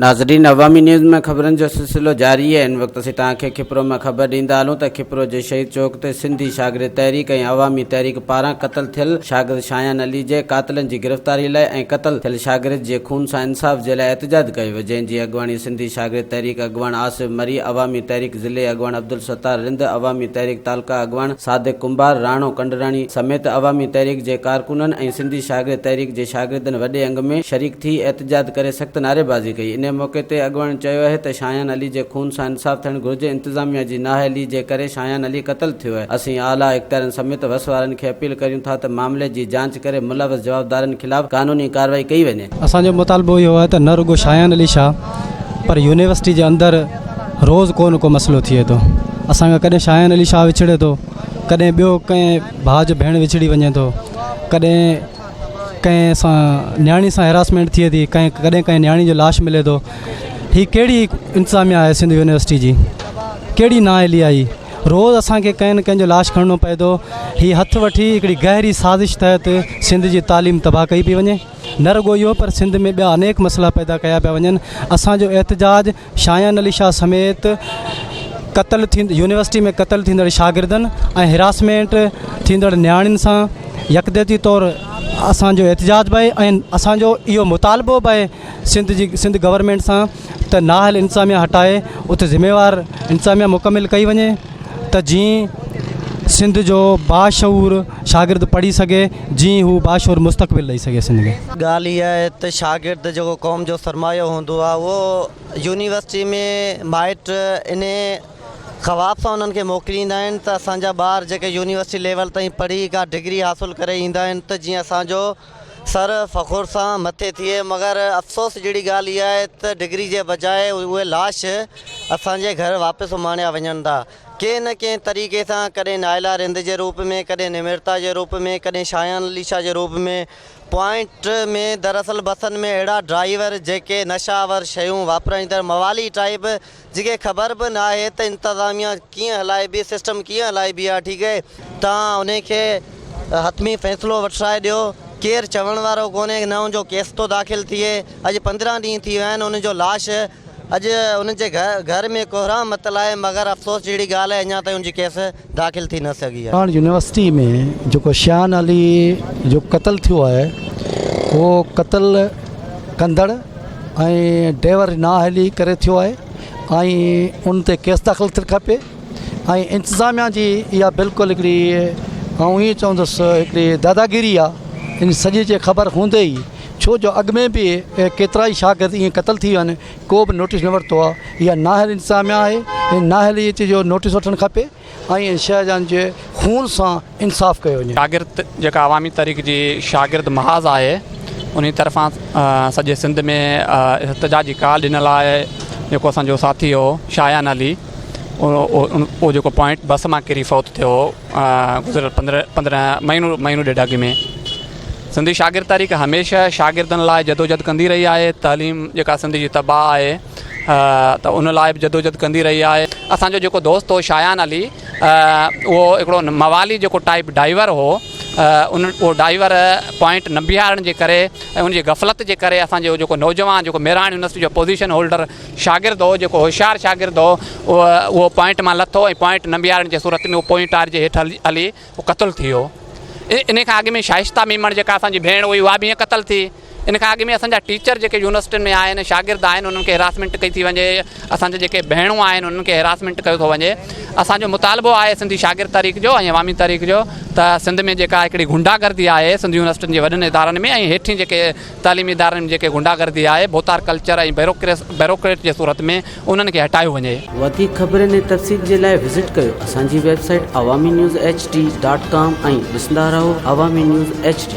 नाज़रीन, अवामी न्यूज़ में खबरन जो सिलसिलो जारी है। इन वक्त से तक खिपरो में खबर दींदा हलूं त खिपरो जे शहीद चौक ते सिंधी शागिर्द तहरीक ऐं अवामी तहरीक पारां क़त्ल थियल शागिर्द शायान अली जे कातिलनि जी गिरफ़्तारी लाइ ऐं क़त्ल थियल शागिर्द जे खून सां इंसाफ़ जे लाइ एहतजाज कयो वियो, जंहिंजी अॻुवाणी सिंधी शागिर्द तहरीक अॻुवाण आसिफ मरी, अवामी तहरीक ज़िले अॻुवाण अब्दुल सत्तार रिंद, अवामी तहरीक तालका अॻुवाण सादिक कुंभार राणो कंडराणी समेत अवामी तहरीक जे कारकुननि ऐं सिंधी शागिर्द तहरीक जे शागिर्दनि वॾे अंग में शरीक थी एहतजाज करे सख़्त नारेबाज़ी कई। इन मौक़े ते अॻुवाण चयो आहे त शायान अली जे खून सां इंसाफ़ थियणु घुरिजे। इंतिज़ामिया जी नाअहली जे करे शायान अली क़त्ल थियो आहे। असीं आला इख़्तियारनि समेत वस वारनि खे अपील करियूं था त मामले जी जांच करे मुलविस जवाबदारनि ख़िलाफ़ कानूनी कार्रवाई कई वञे। असांजो मुतालबो इहो आहे त न रुगो शायान अली शाह पर यूनिवर्सिटी जे अंदरि रोज़ को न को मसइलो थिए थो। असांखे कॾहिं शायान अली शाह विछड़े थो, कॾहिं ॿियो कंहिं भाउ जो भेण विछड़ी वञे थो, कॾहिं कंहिं सां न्याणी सां हेरासमेंट थिए थी, कॾहिं कंहिं न्याणी जो लाश मिले थो। हीअ कहिड़ी इंतिज़ामिया आहे सिंध यूनिवर्सिटी जी, कहिड़ी नाअहली आई? रोज़ असांखे कंहिं न कंहिं जो लाश खणणो पए थो। हीअ हथु वठी हिकिड़ी गहरी साज़िश तहत सिंध जी तालीम तबाह कई पई वञे। न रुगो इहो पर सिंध में ॿिया अनेक मसइला पैदा कया पिया वञनि। असांजो एहतजाज शायान अली शाह समेत क़त्ल यूनिवर्सिटी में क़त्ल थींदड़ शागिर्दनि ऐं हिरासमेंट थींदड़ न्याणियुनि सां यकदती तौरु असांजो एहतजाज बि आहे ऐं असांजो इहो मुतालबो बि आहे सिंध गवर्नमेंट सां त नाअहल इंतिज़ामिया हटाए उते ज़िम्मेवार इंतिज़ामिया मुकमिल कई वञे त जीअं सिंध जो बाशऊर शागिर्द पढ़ी सघे, जीअं हू बाशऊर मुस्तक़बिल ॾेई सघे सिंध खे। ॻाल्हि इहा आहे त शागिर्द जेको क़ौम जो सरमायो हूंदो आहे उहो यूनिवर्सिटी में माइट इन ख़वाब सां उन्हनि खे मोकिलींदा आहिनि त असांजा ॿार जेके यूनिवर्सिटी लेवल ताईं पढ़ी का डिग्री हासिलु करे ईंदा आहिनि त जीअं असांजो सर फ़ख़ुर सां मथे थिए। मगर अफ़सोस जहिड़ी ॻाल्हि इहा आहे त डिग्री जे बजाए उहे लाश असांजे घर वापसि उमाणिया वञनि था कंहिं न कंहिं तरीक़े सां, कॾहिं नाइला रिंद जे रूप में, कॾहिं निमिरता जे रूप में, कॾहिं शायान अली शाह जे रूप में। पॉइंट में दरअसल बसनि में अहिड़ा ड्राइवर जेके नशावर शयूं वापराईंदड़ मवाली टाइप जेके ख़बर बि न आहे त इंतिज़ामिया कीअं हलाइबी, सिस्टम कीअं हलाइबी आहे। ठीकु आहे, तव्हां उनखे हतमी फ़ैसिलो वठाए ॾियो। केरु चवण वारो कोन्हे न उनजो केस थो दाख़िल थिए। अॼु 15 ॾींहं थी विया आहिनि, उनजो लाश अॼु उनजे घर में कोहराम मतल आहे, मगर अफ़सोस जहिड़ी ॻाल्हि आहे अञा ताईं उनजी केस दाख़िल थी न सघी आहे। हाणे यूनिवर्सिटी में जेको शायान अली जो क़त्ल थियो आहे उहो क़त्ल कंदड़ ऐं ड्राइवर नाअहली करे थियो आहे ऐं उन ते केस दाख़िल थियणु खपे। ऐं इंतिज़ामिया जी इहा बिल्कुलु हिकिड़ी ऐं ईअं चवंदुसि हिकिड़ी दादागिरी आहे। इन सॼे जे ख़बर हूंदे ई, छो जो अॻु में बि केतिरा ई शागिर्द ईअं क़त्ल थी विया आहिनि, को बि नोटिस न वरितो आहे। इहा नाअहल इंतिज़ामिया आहे, इन नाअहली जो नोटिस वठणु खपे ऐं शहजान जे खून सां इंसाफ़ कयो वञे। शागिर्द जेका अवामी तहरीक जी शागिर्द महाज़ आहे, उन तरफ़ां सॼे सिंध में एहतजाजी काल ॾिनल आहे। जेको असांजो साथी हो शायान अली, उहो जेको पॉइंट बस मां किरी फ़ौत थियो गुज़िरियल 15 महीनू ॾेढ अॻु में। सिंधी शागिर्द तहरीक हमेशह शागिर्दनि लाइ जदोजहद कंदी रही आहे। तालीम जेका सिंध जी तबाह आहे त उन लाइ बि जदोजहद कंदी रही आहे। असांजो जेको दोस्त हो शायान अली, उहो हिकिड़ो मवाली जेको टाइप ड्राइवर हो, उहो ड्राइवर पॉइंट न बीहारण जे करे ऐं उनजी गफ़लत जे करे असांजो जेको नौजवान जेको मेरान यूनिवर्सिटी जो पोज़ीशन होल्डर शागिर्द हो, जेको होशियारु शागिर्द हो, उहो पॉइंट मां लथो ऐं पॉइंट न बीहारण जे सूरत में उहो पॉइंट आर जे हेठि हली उहो क़त्ल थी वियो। इन खां अॻु में शाइस्ता मीमण जेका असांजी भेण हुई, उहा बि ईअं क़त्ल थी। इन खां अॻु में असांजा टीचर जेके यूनिवर्सिटियुनि में आहिनि, शागिर्द आहिनि, उन्हनि खे हिरासमेंट कई थी वञे। असांजे जेके भेणूं आहिनि उन्हनि खे हिरासमेंट कयो थो वञे। असांजो मुतालबो आहे सिंधी शागिर्द तहरीक जो ऐं अवामी तहरीक जो त सिंध में जेका हिकिड़ी गुंडागर्दी आहे सिंध यूनिवर्सिटियुनि जे वॾनि इदारनि में ऐं हेठि जेके तालीमी इदारनि में जेके गुंडागर्दी आहे, बोतार कल्चर ऐं ब्यूरोक्रेट जे सूरत में, उन्हनि खे हटायो वञे। वधीक ख़बरनि ऐं तफ़सील जे लाइ विज़िट कयो असांजी वेबसाइट awamiNewsHD.com ऐं ॾिसंदा रहो अवामी न्यूज़ HD।